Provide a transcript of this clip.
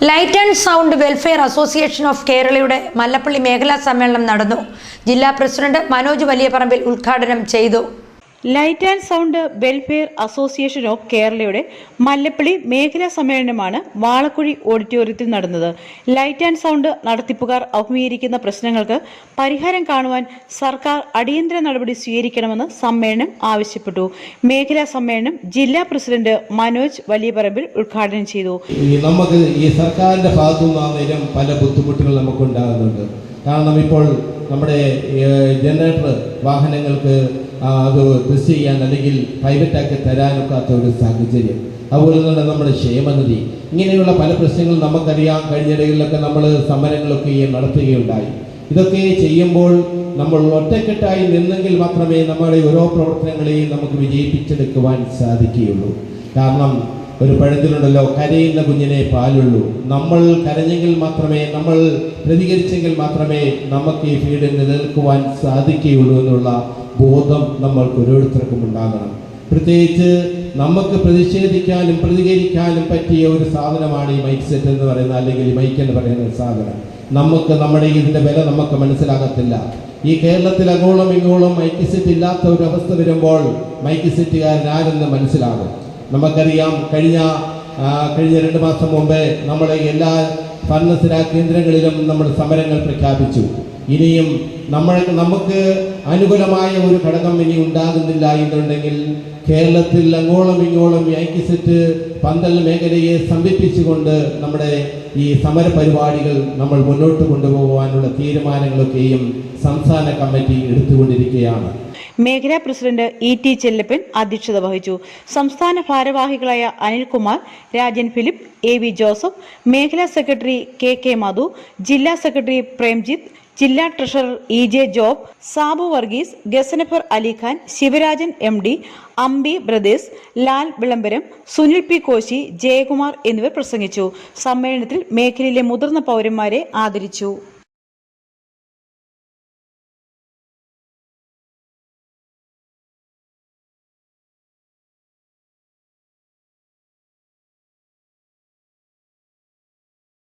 Light and sound welfare association of കേരളയുടെ മല്ലപ്പള്ളി മേഖലാ സമ്മേളനം നടന്നു. ജില്ലാ പ്രസിഡന്റ് മനോജ് വലിയപറമ്പിൽ ഉദ്ഘാടനം ചെയ്തു. Light and sound welfare association of കേരളയുടെ മല്ലപ്പള്ളി മേഖലാ സമ്മേളനമാണ് വാളക്കുഴി ഓഡിറ്റോറിയത്തിൽ നടന്നത്. ലൈറ്റ് ആൻഡ് സൗണ്ട് നടത്തിപ്പുകാർ അഭിമുഖീകരിക്കുന്ന പ്രശ്നങ്ങൾക്ക് പരിഹാരം കാണുവാൻ സർക്കാർ അടിയന്തര നടപടി സ്വീകരിക്കണമെന്ന് സമ്മേളനം ആവശ്യപ്പെട്ടു. മേഖലാ സമ്മേളനം ജില്ലാ പ്രസിഡന്റ് മനോജ് വലിയപറമ്പിൽ ഉദ്ഘാടനം ചെയ്തു. നമുക്ക് ഈ സർക്കാരിന്റെ ഭാഗത്തുനിന്ന് പല ബുദ്ധിമുട്ടുകൾ നമുക്കുണ്ടാകുന്നുണ്ട്. കാരണം ഇപ്പോൾ നമ്മുടെ ജനറേറ്റർ വാഹനങ്ങൾക്ക് അത് ടെസ്റ്റ് ചെയ്യാൻ അല്ലെങ്കിൽ പ്രൈവറ്റാക്കി തരാനൊക്കാത്ത ഒരു സാഹചര്യം, അതുപോലെ തന്നെ നമ്മുടെ ക്ഷേമനിധി, ഇങ്ങനെയുള്ള പല പ്രശ്നങ്ങളും നമുക്കറിയാം. കഴിഞ്ഞിടകളിലൊക്കെ നമ്മൾ സമരങ്ങളൊക്കെ നടത്തുകയുണ്ടായി. ഇതൊക്കെ ചെയ്യുമ്പോൾ നമ്മൾ ഒറ്റക്കെട്ടായി നിന്നെങ്കിൽ മാത്രമേ നമ്മുടെ ഓരോ പ്രവർത്തനങ്ങളെയും നമുക്ക് വിജയിപ്പിച്ചെടുക്കുവാൻ സാധിക്കുകയുള്ളൂ. കാരണം ഒരു പഴത്തിലുണ്ടല്ലോ, കരയുന്ന കുഞ്ഞിനെ പാലുള്ളൂ. നമ്മൾ കരഞ്ഞെങ്കിൽ മാത്രമേ, നമ്മൾ പ്രതികരിച്ചെങ്കിൽ മാത്രമേ നമുക്ക് ഈ ഫീൽഡിൽ നിലനിൽക്കുവാൻ സാധിക്കുകയുള്ളൂ എന്നുള്ള ബോധം നമ്മൾക്ക് ഓരോരുത്തർക്കും ഉണ്ടാകണം. പ്രത്യേകിച്ച് നമുക്ക് പ്രതിഷേധിക്കാനും പ്രതികരിക്കാനും പറ്റിയ ഒരു സാധനമാണ് ഈ മൈക്ക് സെറ്റ് എന്ന് പറയുന്ന, അല്ലെങ്കിൽ ഈ മൈക്ക് എന്ന് പറയുന്ന സാധനം. നമ്മുടെ ഇതിൻ്റെ വില നമുക്ക് മനസ്സിലാകത്തില്ല. ഈ കേരളത്തിൽ അങ്ങോളം ഇങ്ങോളം മൈക്ക് സെറ്റ് ഇല്ലാത്ത ഒരു അവസ്ഥ വരുമ്പോൾ മൈക്ക് സെറ്റുകാരൻ ആരെന്ന് മനസ്സിലാകും. നമുക്കറിയാം, കഴിഞ്ഞ 2 മാസം മുമ്പേ നമ്മുടെ എല്ലാ ഭരണസിരാ കേന്ദ്രങ്ങളിലും നമ്മൾ സമരങ്ങൾ പ്രഖ്യാപിച്ചു. ഇനിയും നമുക്ക് അനുകൂലമായ ഒരു ഘടകം ഇനി ഉണ്ടാകുന്നില്ല എന്നുണ്ടെങ്കിൽ കേരളത്തിൽ അങ്ങോളം ഇങ്ങോളം മൈക്ക് സെറ്റ് പന്തൽ മേഖലയെ സംരക്ഷിച്ചുകൊണ്ട് നമ്മുടെ ഈ സമര പരിപാടികൾ നമ്മൾ മുന്നോട്ട് കൊണ്ടുപോകുവാനുള്ള തീരുമാനങ്ങളൊക്കെയും സംസ്ഥാന കമ്മിറ്റി എടുത്തുകൊണ്ടിരിക്കുകയാണ്. മേഖലാ പ്രസിഡന്റ് ഇ.ടി. ചെല്ലപ്പൻ അധ്യക്ഷത വഹിച്ചു. സംസ്ഥാന ഭാരവാഹികളായ Anilkumar, Rajan Philip, A V. Joseph, മേഖലാ സെക്രട്ടറി കെ മധു, ജില്ലാ സെക്രട്ടറി പ്രേംജിത്ത്, ജില്ലാ treasurer E J. Job, Sabu Varghese, Ghazanfar Alikhan, Sivarajan M D, Ambi brothers, Lal വിളംബരം, സുനിൽ പി കോശി, ജയകുമാർ എന്നിവർ പ്രസംഗിച്ചു. സമ്മേളനത്തിൽ മേഖലയിലെ മുതിർന്ന പൗരന്മാരെ ആദരിച്ചു.